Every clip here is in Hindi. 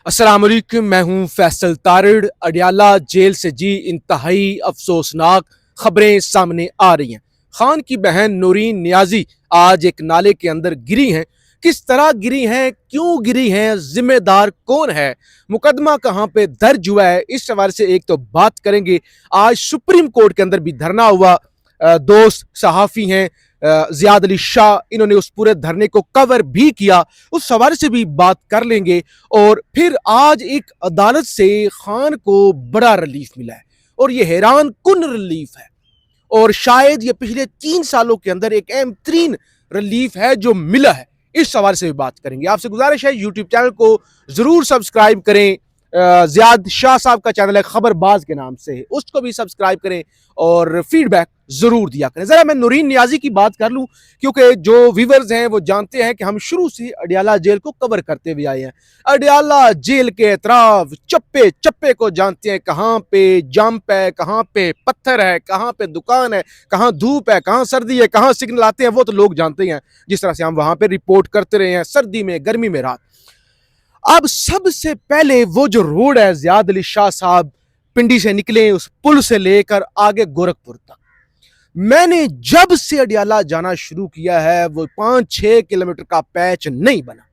अस्सलाम वालेकुम, मैं हूं फैसल तारिड़। अडियाला जेल से जी इंतहाई अफसोसनाक खबरें सामने आ रही हैं। खान की बहन नूरीन नियाजी आज एक नाले के अंदर गिरी हैं। किस तरह गिरी हैं, क्यों गिरी हैं, जिम्मेदार कौन है, मुकदमा कहां पे दर्ज हुआ है, इस हवाले से एक तो बात करेंगे। आज सुप्रीम कोर्ट के अंदर भी धरना हुआ। दोस्त सहाफ़ी हैं ज़ियाद अली शाह, इन्होंने उस पूरे धरने को कवर भी किया, उस हवाले से भी बात कर लेंगे। और फिर आज एक अदालत से खान को बड़ा रिलीफ मिला है और ये हैरान कुन रिलीफ है और शायद ये पिछले 3 सालों के अंदर एक अहम तरीन रिलीफ है जो मिला है। इस हवाले से भी बात करेंगे। आपसे गुजारिश है यूट्यूब चैनल को जरूर सब्सक्राइब करें। ज़ियाद शाह साहब का चैनल है खबरबाज के नाम से, उसको भी सब्सक्राइब करें और फीडबैक जरूर दिया करें। जरा मैं नूरीन नियाजी की बात कर लूं, क्योंकि जो व्यूअर्स हैं वो जानते हैं कि हम शुरू से अडियाला जेल को कवर करते हुए आए हैं। अडियाला जेल के एतराफ चप्पे चप्पे को जानते हैं, कहाँ पे जंप है, कहाँ पे पत्थर है, कहाँ पे दुकान है, कहाँ धूप है, कहाँ सर्दी है, कहाँ सिग्नल आते हैं, वो तो लोग जानते हैं। जिस तरह से हम वहां पे रिपोर्ट करते रहे हैं, सर्दी में, गर्मी में, रात। अब सबसे पहले वो जो रोड है, ज़ियाद अली शाह साहब पिंडी से निकले, उस पुल से लेकर आगे गोरखपुर तक, मैंने जब से अडियाला जाना शुरू किया है वो 5-6 किलोमीटर का पैच नहीं बना।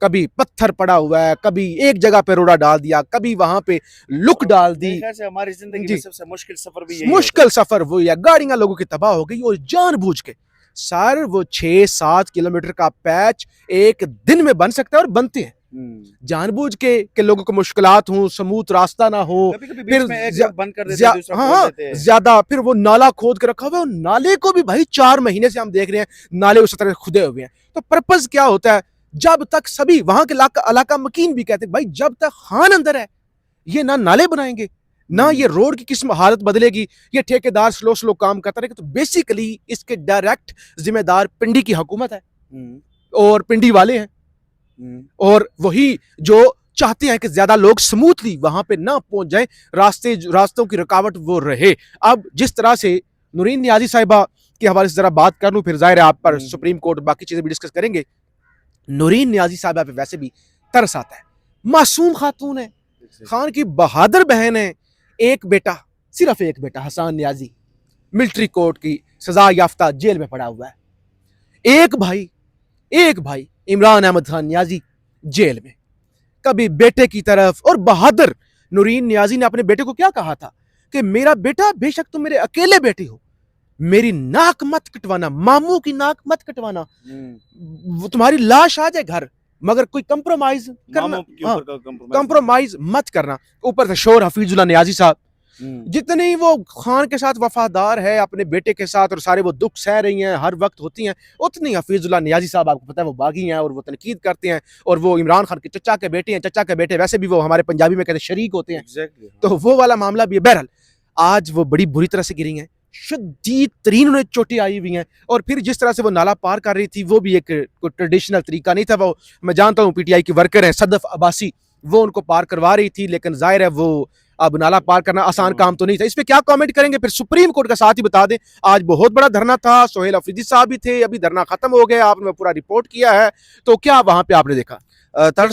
कभी पत्थर पड़ा हुआ है, कभी एक जगह पे रोड़ा डाल दिया, कभी वहां पे लुक डाल दी। हमारी जिंदगी में सबसे मुश्किल सफर भी यही मुश्किल सफर वो है, गाड़ियां लोगों की तबाह हो गई और जानबूझ के सर वो 6-7 किलोमीटर का पैच एक दिन में बन सकता है और बनते हैं जानबूझ के लोगों को मुश्किलात हो, स्मूथ रास्ता ना हो, फिर बंद कर देते हैं, हाँ ज्यादा, फिर वो नाला खोद के रखा हुआ है। नाले को भी भाई 4 महीने से हम देख रहे हैं, नाले उस तरह खुदे हुए हैं। तो पर्पस क्या होता है? जब तक सभी वहां के इलाका मकीन भी कहते हैं भाई जब तक खान अंदर है ये ना नाले बनाएंगे ना ये रोड की किस्म हालत बदलेगी, ये ठेकेदार स्लो स्लो काम करता रहेगा। तो बेसिकली इसके डायरेक्ट जिम्मेदार पिंडी की हुकूमत है और पिंडी वाले हैं और वही जो चाहते हैं कि ज्यादा लोग स्मूथली वहां पे ना पहुंच जाएं, रास्तों की रुकावट वो रहे। अब जिस तरह से नूरीन नियाजी साहिबा के हवाले से जरा बात कर लूं, फिर जाहिर है आप पर सुप्रीम कोर्ट बाकी चीजें भी डिस्कस करेंगे। नूरीन नियाजी साहिबा पे वैसे भी तरस आता है। मासूम खातून है, खान की बहादुर बहन है, एक बेटा, सिर्फ एक बेटा हसन नियाजी मिलिट्री कोर्ट की सजा याफ्ता जेल में पड़ा हुआ है। एक भाई इमरान अहमद खान नियाजी जेल में। कभी बेटे की तरफ, और बहादुर नूरीन नियाजी ने अपने बेटे को क्या कहा था कि मेरा बेटा बेशक तुम मेरे अकेले बेटे हो, मेरी नाक मत कटवाना, मामू की नाक मत कटवाना, वो तुम्हारी लाश आ जाए घर, मगर कोई कंप्रोमाइज करना, कंप्रोमाइज मत करना। ऊपर से शोर हफीजुल्लाह नियाजी साहब, जितनी वो खान के साथ वफादार है अपने बेटे के साथ और सारे वो दुख सह रही हैं, हर वक्त होती हैं, उतनी हफीजुल्लाह नियाजी साहब आपको पता है वो बागी हैं और वो तनकीद करते हैं। और वो इमरान खान के चचा के बेटे हैं, चचा के बेटे वैसे भी वो हमारे पंजाबी में कहते हैं शरीक होते हैं। तो वो वाला मामला भी है। बहरहाल आज वो बड़ी बुरी तरह से गिरी हैं, शदीद तरीन उन्हें चोटें आई हुई हैं। और फिर जिस तरह से वो नाला पार कर रही थी वो भी एक ट्रेडिशनल तरीका नहीं था। वो मैं जानता हूँ पीटीआई की वर्कर हैं सदफ अब्बासी, वो उनको पार करवा रही थी, लेकिन जाहिर है वो अब नाला पार करना आसान काम तो नहीं था। इस पे क्या कमेंट करेंगे? फिर सुप्रीम कोर्ट का साथ ही बता दें, आज बहुत बड़ा धरना था, सोहेल अफरीदी साहब भी थे, अभी धरना खत्म हो गया, आपने पूरा रिपोर्ट किया है, तो क्या वहां पे आपने देखा? तार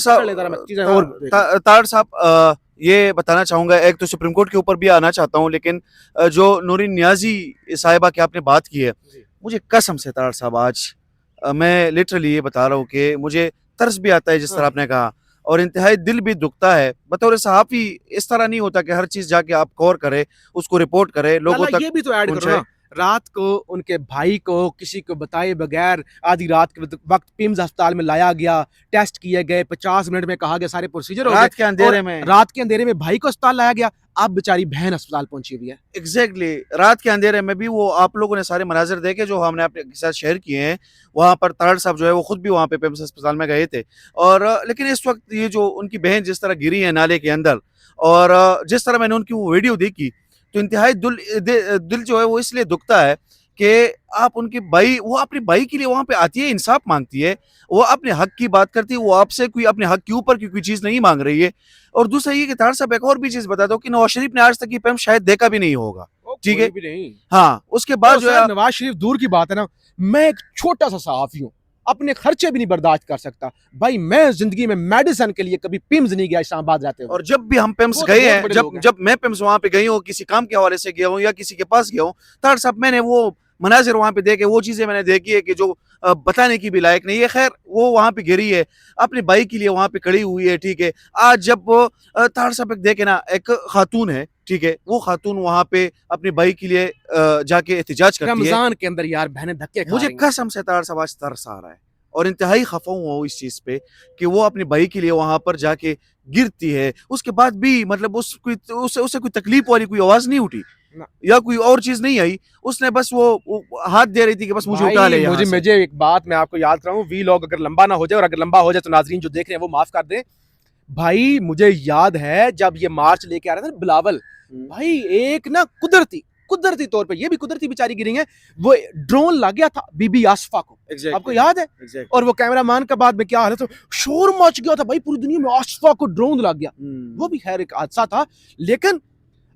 साहब ये बताना चाहूंगा, एक तो सुप्रीम कोर्ट के ऊपर भी आना चाहता हूँ, लेकिन जो नूरीन नियाजी साहिबा की आपने बात की है, मुझे कसम से तार साहब आज मैं लिटरली ये बता रहा हूँ कि मुझे तरस भी आता है जिस तरह आपने कहा, और इंतहाई दिल भी दुखता है। बतौर सहाफ़ी इस तरह नहीं होता कि हर चीज जाके आप कवर करे, उसको रिपोर्ट करे, लोगों तक ये भी तो ऐड करो ना, रात को उनके भाई को किसी को बताए बगैर आधी रात के वक्त पिम्स अस्पताल में लाया गया, टेस्ट किए गए, 50 मिनट में कहा गया सारे प्रोसीजर हो गए, रात के अंधेरे में भाई को अस्पताल लाया गया, अब बेचारी बहन अस्पताल पहुंची हुई है। एग्जैक्टली रात के अंधेरे में भी वो आप लोगों ने सारे मनाजिर देखे जो हमने आपके साथ शेयर किए हैं। वहाँ पर तारड़ साहब जो है वो खुद भी वहाँ पे पिम्स अस्पताल में गए थे, और लेकिन इस वक्त ये जो उनकी बहन जिस तरह गिरी है नाले के अंदर, और जिस तरह मैंने उनकी वो वीडियो देखी, तो इंतहाई दिल जो है वो इसलिए दुखता है कि आप उनके भाई, वो अपने भाई के लिए वहां पे आती है, इंसाफ मांगती है, वो अपने हक की बात करती है, वो आपसे कोई अपने हक के ऊपर की कोई चीज नहीं मांग रही है। और दूसरा ये कि तार साहब एक और भी चीज बता दो कि नवाज शरीफ ने आज तक ये पैम शायद देखा भी नहीं होगा, ठीक है? नहीं। हाँ, उसके बाद जो है नवाज शरीफ दूर की बात है ना, मैं एक छोटा सा सहाफी हूँ, अपने खर्चे भी नहीं बर्दाश्त कर सकता। भाई मैं जिंदगी में मेडिसिन के लिए कभी पिम्स नहीं गया इस्लामाबाद रहते हुए। और जब भी हम पिम्स वो तो गए बहुत हैं, बड़े जब लोग हैं। जब मैं पिम्स वहां पे गई हूँ, किसी काम के हवाले से गया हूँ या किसी के पास गया हूँ, तार साहब मैंने वो मनाजिर वहां पे देखे, वो चीजें मैंने देखी है कि जो बताने की भी लायक नहीं है। खैर वो वहां पे गिरी है, अपनी बाई के लिए वहां पे खड़ी हुई है, ठीक है। आज जब वो तार साहब एक देखे ना, एक खातून है, ठीक है, वो खातून वहां पे अपनी बाई के लिए जाके एहतिजाज करती है। रमजान के अंदर यार बहनें धक्के खा मुझे रही हैं। कसम से तार साहब आज तरस आ रहा है और इंतहाई खफा हुआ हूँ इस चीज पे कि वो अपनी बाई के लिए वहां पर जाके गिरती है, उसके बाद भी मतलब उसे कोई तकलीफ वाली कोई आवाज नहीं उठी ना। या कोई और चीज नहीं आई। उसने बस वो हाथ दे रही थी कि बस मुझे उठा ले भाई यहाँ मुझे से। मुझे एक बात मैं आपको याद कराऊं, वी लॉग अगर लंबा ना हो जाए, और अगर लंबा हो जाए तो नाजरीन जो देख रहे हैं वो माफ कर दें। भाई मुझे याद है जब ये मार्च लेके आ रहे थे ना बिलावल, भाई एक ना कुदरती कुदरती तौर पे, ये भी कुदरती बेचारी गिरी है, वो ड्रोन लग गया था बीबी आसफा को, आपको याद है? और वो कैमरामैन का बाद में क्या हाल है, तो शोर मच गया था भाई पूरी दुनिया में, आसफा को ड्रोन लग गया। वो भी खैर एक हादसा था, लेकिन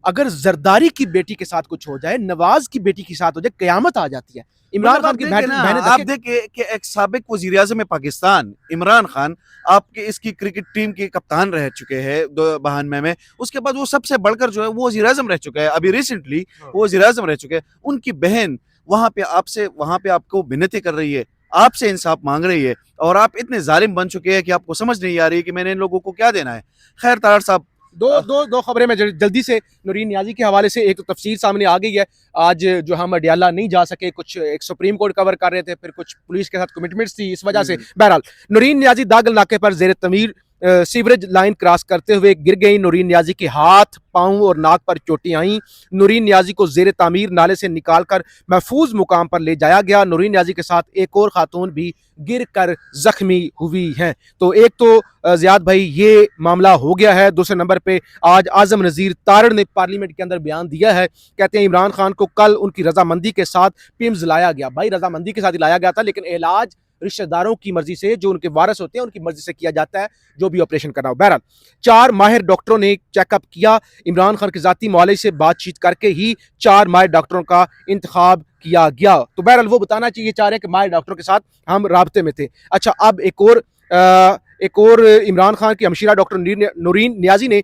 अगर जरदारी की बेटी के साथ कुछ हो जाए, नवाज की बेटी के साथ हो जाए, कयामत आ जाती है। इमरान मतलब खान आप की देखें ना, बहनें आप धक्के। देखिए कि एक साबिक वजीर आजम पाकिस्तान इमरान खान आपके इसकी क्रिकेट टीम के कप्तान रह चुके हैं 92 में। उसके बाद वो सबसे बढ़कर जो है वो वजीर आजम रह चुका है, अभी रिसेंटली वो वजीर आजम रह चुके हैं। उनकी बहन वहां पे आपको विनती कर रही है, आपसे इंसाफ मांग रही है, और आप इतने जालिम बन चुके हैं कि आपको समझ नहीं आ रही कि मैंने इन लोगों को क्या देना है। खैर तार साहब, दो दो दो खबरें मैं जल्दी से नूरीन नियाजी के हवाले से, एक तो तफसीर सामने आ गई है, आज जो हम अडियाला नहीं जा सके, कुछ एक सुप्रीम कोर्ट कवर कर रहे थे, फिर कुछ पुलिस के साथ कमिटमेंट्स थी, इस वजह से बहरहाल नूरीन नियाजी दागल नाके पर जेर तमीर सीवरेज लाइन क्रॉस करते हुए गिर गई। नूरीन नियाजी के हाथ, पांव और नाक पर चोटें आई। नूरीन नियाजी को जेर तामीर नाले से निकालकर महफूज मुकाम पर ले जाया गया। नूरीन नियाजी के साथ एक और खातून भी गिर कर जख्मी हुई हैं। तो एक तो जियाद भाई ये मामला हो गया है। दूसरे नंबर पे आज आजम नज़ीर तारड़ ने पार्लियामेंट के अंदर बयान दिया है, कहते हैं इमरान खान को कल उनकी रजामंदी के साथ पिम्स लाया गया। भाई रजामंदी के साथ ही लाया गया था, लेकिन इलाज रिश्तेदारों की मर्जी से, जो उनके वारिस होते हैं उनकी मर्जी से किया जाता है, जो भी ऑपरेशन करना हो। बहरहाल 4 माहिर डॉक्टरों ने चेकअप किया। इमरान खान के जाती मुआलिज से बातचीत करके ही 4 माहिर डॉक्टरों का इंतखाब किया गया। तो बहरहाल वो बताना चाहिए चाह रहे हैं कि माहिर डॉक्टरों के साथ हम राब्ते में थे। अच्छा, अब एक और इमरान खान की हमशीरा डॉक्टर नूरीन नियाजी ने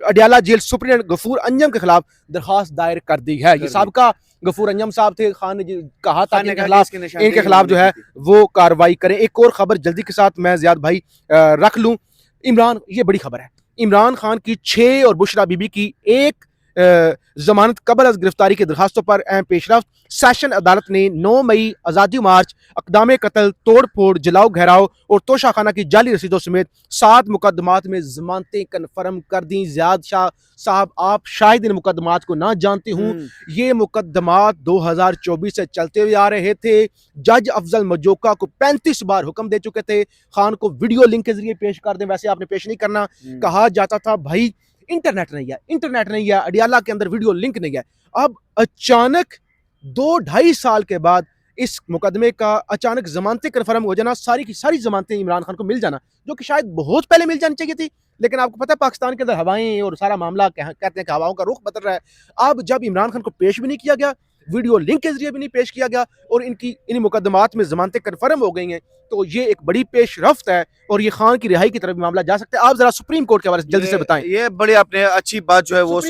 अडियाला जेल सुप्रीडेंट गफूर अंजम के खिलाफ दरखास्त दायर कर दी है। ये साबका गफूर अंजम साहब थे, खान ने कहा था कि इनके खिलाफ जो है वो कार्रवाई करें। एक और खबर जल्दी के साथ मैं जियाद भाई रख लूं, इमरान, ये बड़ी खबर है, इमरान खान की 6 और बुशरा बीबी की 1 जमानत कबल अज गिरफ्तारी की दरखास्तों पर अहम पेशरफ्त। सेशन अदालत ने 9 मई आज़ादी मार्च, अकदाम कत्ल, तोड़ फोड़, जलाओ घहराव और तोशाखाना की जाली रसीदों समेत 7 मुकदमात में जमानतें कन्फर्म कर दी। ज़ियाद शाह साहब, आप शायद इन मुकदमात को ना जानते हूँ, ये मुकदमात 2024 से चलते हुए आ रहे थे। जज अफजल मजोका को 35 बार हुक्म दे चुके थे खान को वीडियो लिंक के जरिए पेश कर दें, वैसे आपने पेश नहीं करना। कहा जाता था भाई इंटरनेट नहीं है, अडियाला के अंदर वीडियो लिंक नहीं है। अब अचानक 2-2.5 साल के बाद इस मुकदमे का अचानक जमानतें कन्फर्म हो जाना, सारी की सारी जमानतें इमरान खान को मिल जाना, जो कि शायद बहुत पहले मिल जानी चाहिए थी, लेकिन आपको पता है पाकिस्तान के अंदर हवाएं और सारा मामला कहते हैं कि हवाओं का रुख बदल रहा है। अब जब इमरान खान को पेश भी नहीं किया गया, वीडियो लिंक के जरिए भी नहीं पेश किया गया, और इन मुकदमात में जमानतें कन्फर्म हो गई हैं, तो ये एक बड़ी पेशरफ्त है और ये खान की रिहाई की तरफ मामला जा सकता है। आप जरा सुप्रीम कोर्ट के हवाले से जल्दी से बताएं। ये बड़ी आपने अच्छी बात जो है वो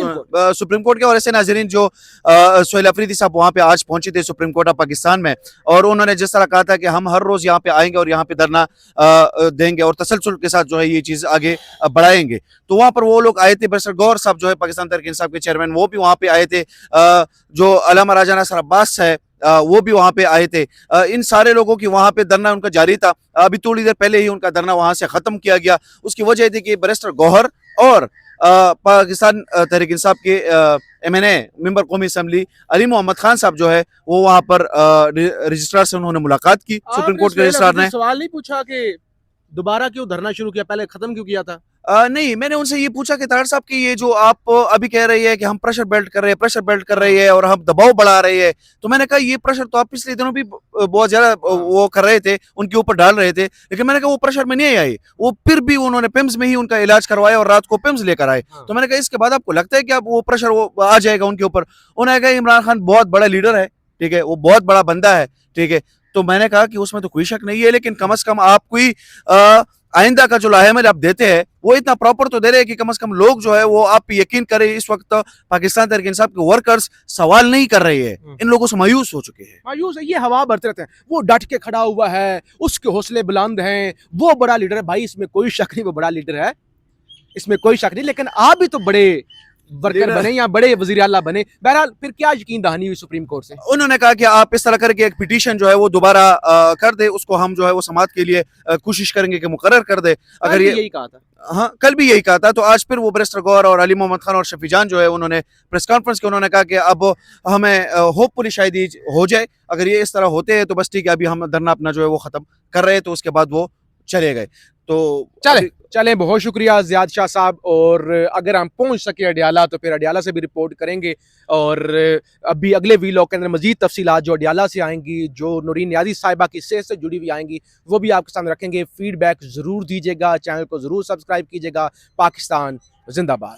सुप्रीम कोर्ट के हवाले से नाजरीन, जो सोहेल अफरीदी साहब वहां पे आज पहुंचे थे सुप्रीम कोर्ट ऑफ पाकिस्तान में, और उन्होंने जिस तरह कहा था कि हम हर रोज यहाँ पे आएंगे और यहाँ पे धरना देंगे और तसलसल के साथ जो है ये चीज आगे बढ़ाएंगे। तो वहां पर वो लोग आए थे, बरसर गौर साहब जो है पाकिस्तान तहरीक इंसाफ के चेयरमैन, वो भी वहां पे आए थे, जो अलामा राजा नासिर अब्बास है वो भी वहां पे आए थे। इन सारे लोगों की वहां पे धरना उनका जारी था। अभी थोड़ी देर पहले ही उनका धरना वहां से खत्म किया गया। उसकी वजह थी कि बैरिस्टर गौहर और पाकिस्तान तहरीक इंसाफ के MNA मेंबर कौमी असम्बली अली मोहम्मद खान साहब जो है वो वहां पर रजिस्ट्रार से उन्होंने मुलाकात की। सुप्रीम कोर्ट के रजिस्ट्रार ने सवाल नहीं पूछा कि दोबारा क्यों धरना शुरू किया, पहले खत्म क्यों किया था? नहीं, मैंने उनसे ये पूछा कि तार साहब की ये जो आप अभी कह रही है कि हम प्रेशर बिल्ड कर रहे हैं और हम दबाव बढ़ा रहे हैं, तो मैंने कहा ये प्रेशर तो आप पिछले दिनों भी बहुत ज्यादा वो कर रहे थे, उनके ऊपर डाल रहे थे, लेकिन मैंने कहा वो प्रेशर में नहीं आई, वो फिर भी उन्होंने पिम्स में ही उनका इलाज करवाया और रात को पिम्स लेकर आए। तो मैंने कहा इसके बाद आपको लगता है कि अब वो प्रेशर वो आ जाएगा उनके ऊपर? उन्होंने कहा इमरान खान बहुत बड़ा लीडर है, ठीक है, वो बहुत बड़ा बंदा है, ठीक है, तो मैंने कहा कि उसमें तो कोई शक नहीं है, लेकिन कम से कम आप कोई आइंदा का जो लाहेमल आप देते हैं वो इतना प्रॉपर तो दे रहे हैं कि कम से कम लोग जो है वो आप यकीन करें, इस वक्त पाकिस्तान तहरीक इंसाफ के वर्कर्स सवाल नहीं कर रहे हैं, इन लोगों से मायूस हो चुके हैं। मायूस है, ये हवा भरते रहते हैं। वो डट के खड़ा हुआ है, उसके हौसले बुलंद हैं, वो बड़ा लीडर है। भाई इसमें कोई शक नहीं, वो बड़ा लीडर है, इसमें कोई शक नहीं। लेकिन आप भी तो बड़े वर्कर लीडर- बने या बड़े वजीर आला बने। बहरहाल फिर क्या यकीन दहानी हुई सुप्रीम कोर्ट से? उन्होंने कहा कि आप इस तरह करके एक पिटीशन जो है वो दोबारा कर दे, उसको हम जो है वो समाअत के लिए कोशिश करेंगे कि मुकर्रर कर दे। अगर ये यही कहा था। हाँ, कल भी यही कहा था। तो आज फिर वो बैरिस्टर गौहर और अली मोहम्मद खान और शफी जान जो है उन्होंने प्रेस कॉन्फ्रेंस की, उन्होंने कहा कि अब हमें होपफुली शायद ये हो जाए। अगर ये इस तरह होते हैं तो बस ठीक है, अभी हम धरना अपना जो है वो खत्म कर रहे हैं, तो उसके बाद वो चले गए। तो चले चले, बहुत शुक्रिया ज़ियाद शाह साहब। और अगर हम पहुंच सके अडियाला तो फिर अडियाला से भी रिपोर्ट करेंगे। और अभी अगले वीलॉग के अंदर मजीद तफसीलात जो अडियाला से आएंगी, जो नूरीन नियाज़ी साहिबा की सेहत से जुड़ी हुई आएंगी, वो भी आपके सामने रखेंगे। फीडबैक ज़रूर दीजिएगा, चैनल को ज़रूर सब्सक्राइब कीजिएगा। पाकिस्तान जिंदाबाद।